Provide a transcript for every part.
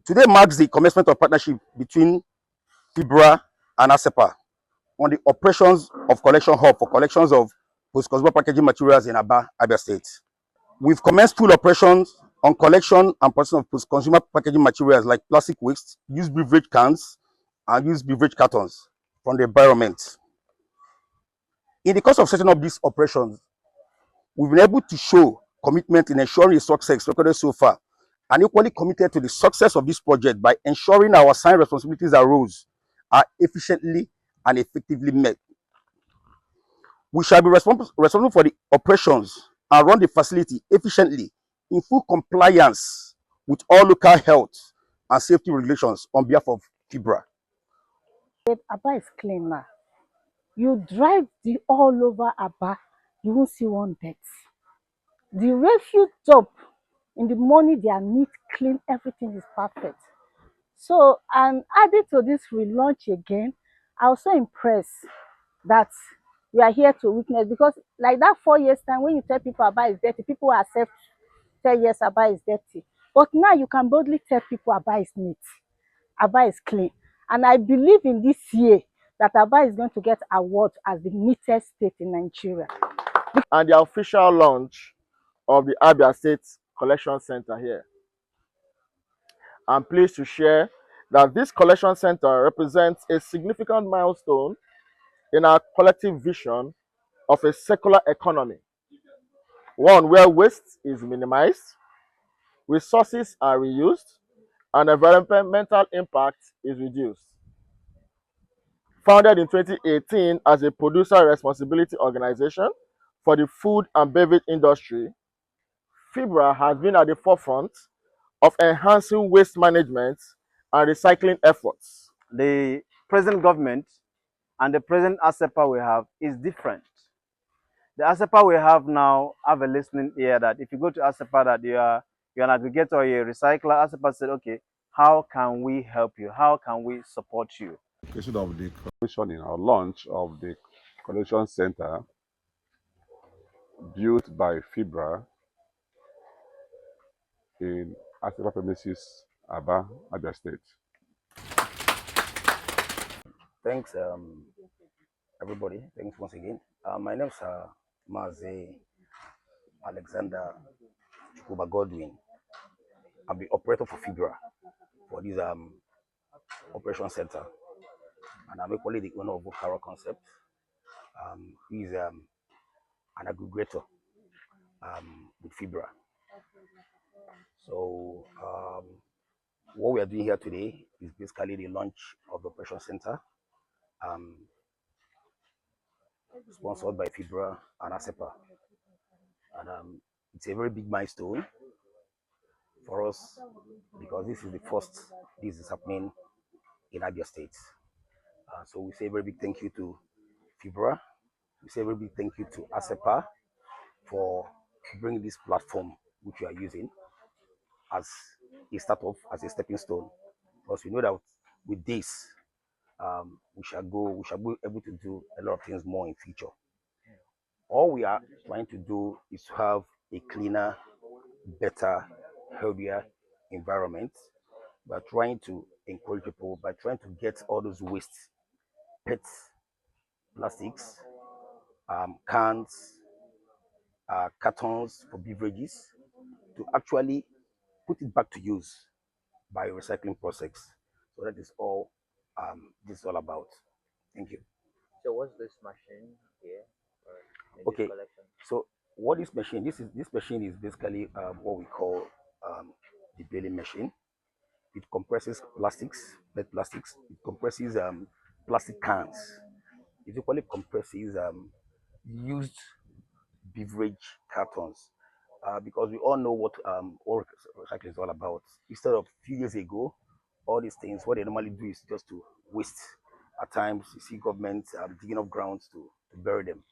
Today marks the commencement of partnership between FIBRA and Aspea on the operations of collection hub for collections of post-consumer packaging materials in Abia State. We've commenced full operations on collection and processing of post-consumer packaging materials like plastic waste, used beverage cans, and used beverage cartons from the environment. In the course of setting up these operations, we've been able to show commitment in ensuring the success recorded so far, and equally committed to the success of this project by ensuring our assigned responsibilities and roles are efficiently and effectively met. We shall be responsible for the operations and run the facility efficiently in full compliance with all local health and safety regulations on behalf of FIBRA. Abba is clean now. You drive all over Abba, you won't see one dirt. The refuse dump in the morning, they are neat, clean, everything is perfect. So, and added to this relaunch again, I was so impressed that we are here to witness, because like that 4 years time when you tell people Abba is dirty, people will accept 10 years Abba is dirty. But now you can boldly tell people Abba is neat, Abba is clean. And I believe in this year that Abba is going to get award as the neatest state in Nigeria. And the official launch of the Abia State Collection Center here. I'm pleased to share that this collection center represents a significant milestone in our collective vision of a circular economy, one where waste is minimized, resources are reused, and environmental impact is reduced. Founded in 2018 as a producer responsibility organization for the food and beverage industry, FIBRA has been at the forefront of enhancing waste management and recycling efforts. The present government and the present Aspea we have is different. The Aspea we have now have a listening ear that if you go to Aspea that you're an aggregator or you're a recycler, Aspea said, okay, how can we help you? How can we support you? Of the commission in our launch of the collection center built by FIBRA in Aspea premises, Abia State. Thanks, everybody. Thanks once again. My name is Maze Alexander Chukuba Godwin. I'm the operator for FIBRA for this operation center, and I'm equally the owner of Vokara Concept. He's an aggregator with FIBRA. So what we are doing here today is basically the launch of the operation center, sponsored by FIBRA and Aspea. And it's a very big milestone for us because this is the first this is happening in Abia State. So we say a very big thank you to FIBRA. We say a very big thank you to Aspea for bringing this platform which we are using as a startup, as a stepping stone. Because we know that with this, we shall be able to do a lot of things more in future. All we are trying to do is to have a cleaner, better, healthier environment by trying to encourage people, by trying to get all those waste, PETs, plastics, cans, cartons for beverages, to actually put it back to use by recycling process. So that is all this is all about. Thank you. So what's this machine here? Okay. So what this machine? This machine is basically what we call the baling machine. It compresses plastics, PET plastics. It compresses plastic cans. It equally compresses used beverage cartons. Because we all know what recycling is all about. Instead of a few years ago, all these things, what they normally do is just to waste. At times, you see government digging up grounds to bury them.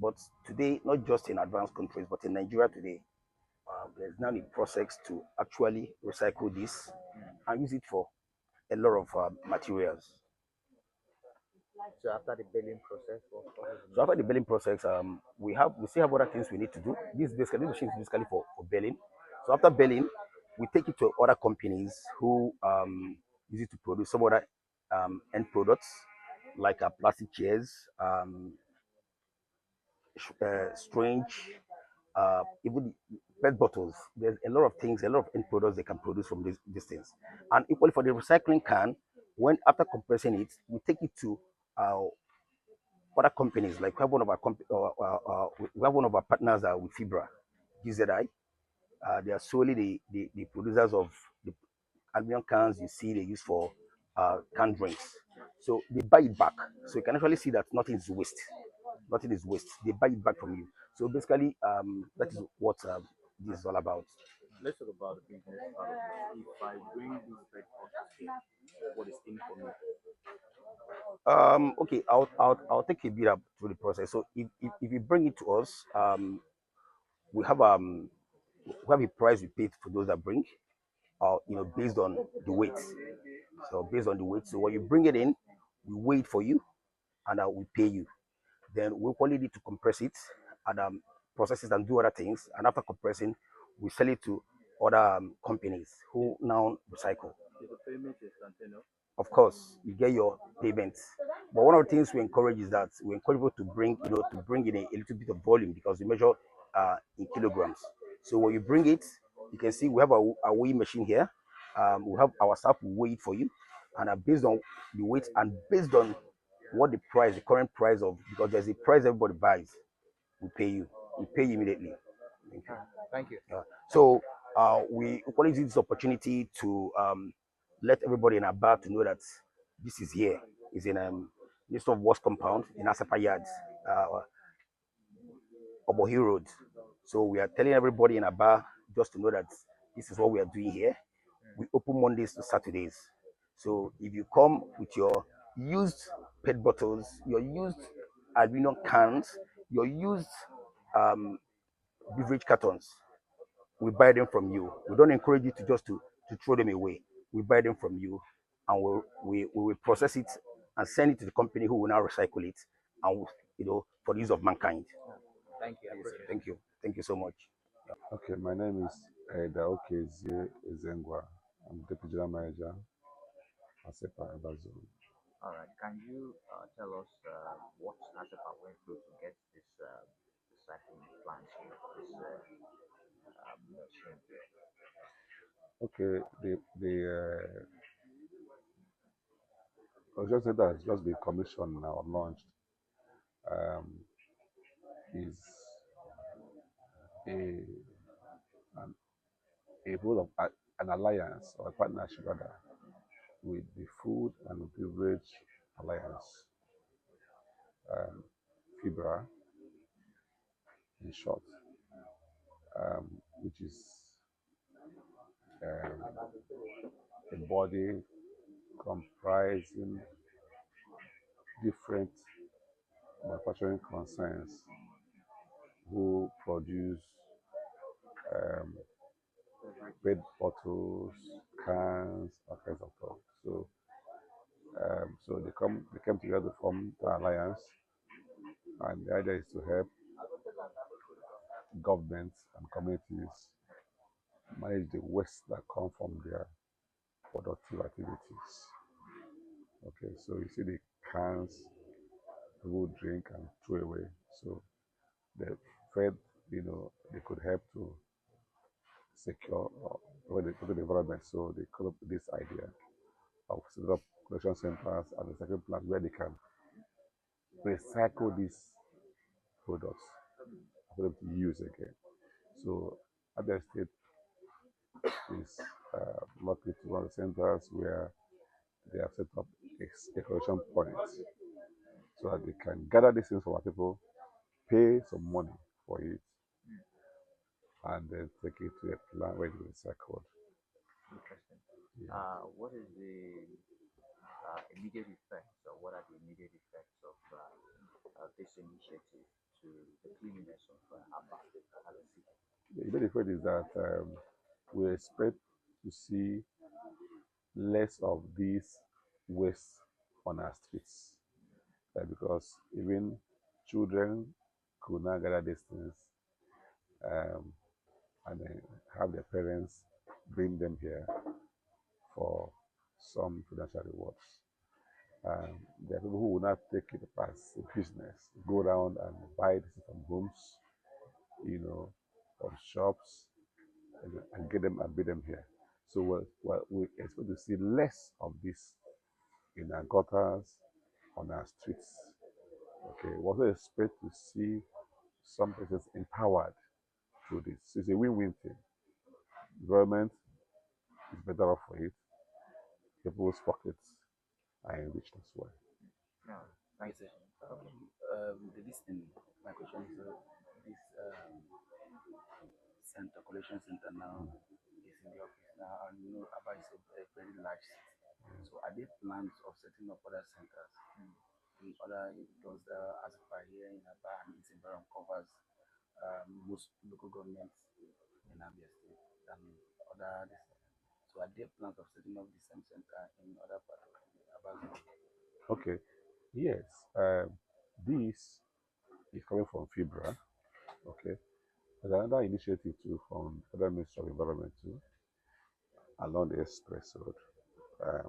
But today, not just in advanced countries, but in Nigeria today, there's now a process to actually recycle this and use it for a lot of materials. So after the baling process, So after the baling process, we still have other things we need to do. This machine is basically for baling. So after baling, we take it to other companies who use it to produce some other end products like plastic chairs, strange, even pet bottles. There's a lot of things, a lot of end products they can produce from these things. And equally for the recycling can, when after compressing it, we take it to other companies. Like we have one of our we have one of our partners with FIBRA, GZI. They are solely the producers of the aluminum cans you see they use for canned drinks. So they buy it back. So you can actually see that nothing is waste. Nothing is waste. They buy it back from you. So basically, that is what this is all about. Let's talk about the business part of it. If I bring this pet bottles here, what is in for me? Okay, I'll take a bit up through the process. So if you bring it to us, we have um we have a price we pay for those that bring, based on the weight. So based on the weight, so when you bring it in, we weigh it for you, and we pay you. Then we only need to compress it and process it and do other things. And after compressing, we sell it to other companies who now recycle. If the payment is continuous, Of course, you get your payments. But one of the things we encourage is that we encourage people to bring in a little bit of volume because we measure in kilograms. So when you bring it, you can see we have a weighing machine here. We have our staff will weigh it for you, and based on the weight and based on what the current price of, because there's a price everybody buys, we pay you. We pay you immediately. Thank you. thank you. So we equally use this opportunity to let everybody in Abia to know that this is here. It's in Minister of Works compound in Aspea Yards, Obohi Road. So we are telling everybody in Abia just to know that this is what we are doing here. We open Mondays to Saturdays. So if you come with your used PET bottles, your used aluminum cans, your used um, beverage cartons, we buy them from you. We don't encourage you to just to throw them away. We buy them from you, and we will process it and send it to the company who will now recycle it, and for the use of mankind. Thank you. I Yes, appreciate it. thank you. Thank you so much. Okay, my name is Daokezie Ezengwa. I'm Deputy General Manager, Aspea Fbra Zone. All right. Can you tell us what Aspea went through to get this recycling plant here, this machine here? Okay, the production center has just been commissioned now, launched. Um, is a an, a role of an alliance or a partnership rather with the Food and Beverage Alliance, FIBRA in short, which is um, a body comprising different manufacturing concerns who produce um, PET bottles, cans, all kinds of stuff. So they came together to form the alliance, and the idea is to help governments and communities manage the waste that come from their productive activities. Okay, so you see the cans people drink and throw away. So the Fed, they could help to secure the development. So they come up with this idea of setting up collection centers and recycling plants where they can recycle these products for them to use again. So Abia State is lucky to run the centers where they have set up a collection point so that they can gather these things from our people, pay some money for it, and then take it to a plant where it will be recycled. Interesting. Yeah. What is the immediate effects, or what are the immediate effects of this initiative to the cleanliness of Abba as a city? The immediate effect is that we expect to see less of these waste on our streets because even children could now gather these things and then have their parents bring them here for some financial rewards. There are people who will not take it as a business, go around and buy this from homes, from shops, and get them and bring them here. So we expect to see less of this in our gutters, on our streets. Okay, we also expect to see some persons empowered through this. So it's a win-win thing. The government is better off for it. People's pockets are enriched as well. No, thanks. This thing, my question is this center, collection center now is in the office now, and Abia is a very large city. So are there plans of setting up other centers in other, because Aspea here in Abia and its environment covers most local governments in Abia State and other. So are there plans of setting up the same center in other parts of Abia State? Okay, yes. This is coming from FIBRA. Okay, there's another initiative too from Federal Ministry of Environment too, along the express road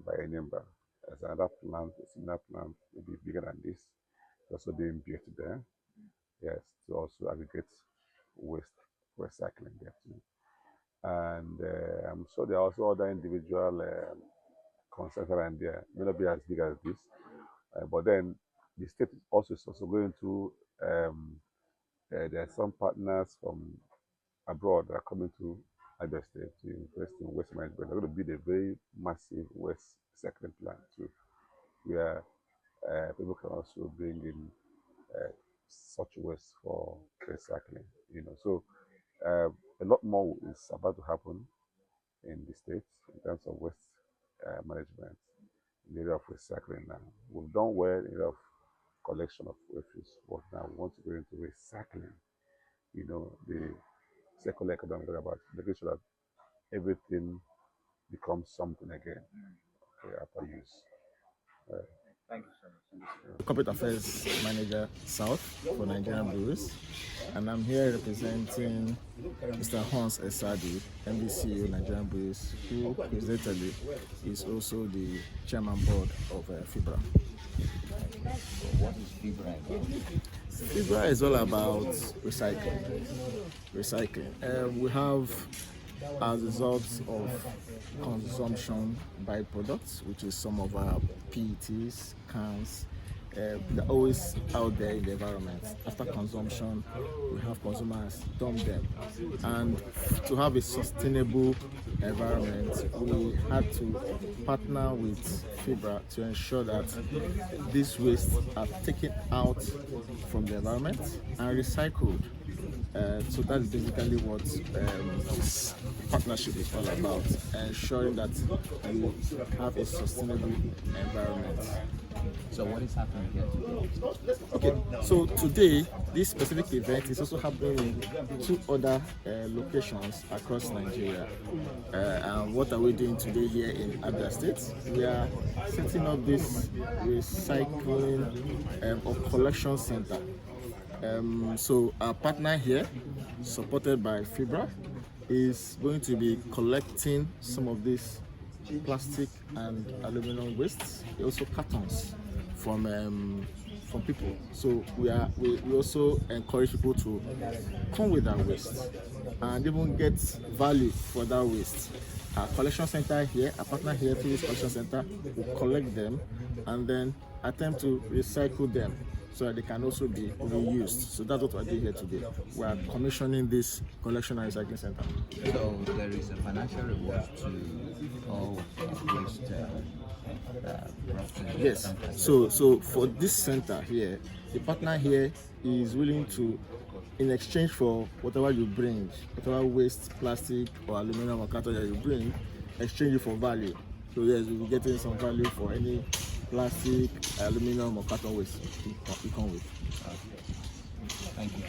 by Enyimba. There's another plant, a similar plant, maybe bigger than this. It's also being built there. Yes, to also aggregate waste recycling there too. And I'm sure there are also other individual concerns around there. May not be as big as this, but then the state is also going to. There are some partners from abroad that are coming to Abia State to invest in waste management. They're going to build a very massive waste recycling plant too, where people can also bring in such waste for recycling. So a lot more is about to happen in the state in terms of waste management in the area of recycling now. We've done well in the area of collection of refuse, but now we want to go into recycling. The circular economy is about making sure that everything becomes something again after use. Thank you so much. Corporate Affairs Manager South for Nigerian Breweries, and I'm here representing Mr. Hans Esadi, MBCU Nigerian Breweries, who coincidentally is also the chairman board of FIBRA. What is FIBRA about? FIBRA is all about recycling. We have, as a result of consumption byproducts, which is some of our PETs, cans, they're always out there in the environment. After consumption, we have consumers dump them. And to have a sustainable environment, we had to partner with FIBRA to ensure that these wastes are taken out from the environment and recycled. So that's basically what this partnership is all about, ensuring that we have a sustainable environment. So what is happening here today? Okay, so today this specific event is also happening in 2 other locations across Nigeria. And what are we doing today here in Abia State? We are setting up this recycling or collection center. So our partner here, supported by FIBRA, is going to be collecting some of these plastic and aluminum wastes, also cartons from people. So we also encourage people to come with that waste and even get value for that waste. Our collection center here, our partner here, Philips Collection Center, will collect them and then attempt to recycle them so that they can also be reused. So that's what we're doing here today. We are commissioning this collection and recycling center. So there is a financial reward to all waste. Yes. So for this center here, the partner here is willing to, in exchange for whatever you bring, whatever waste, plastic or aluminum or carton that you bring, exchange it for value. So yes, we'll be getting some value for any plastic, aluminum or carton waste you come with. Thank you.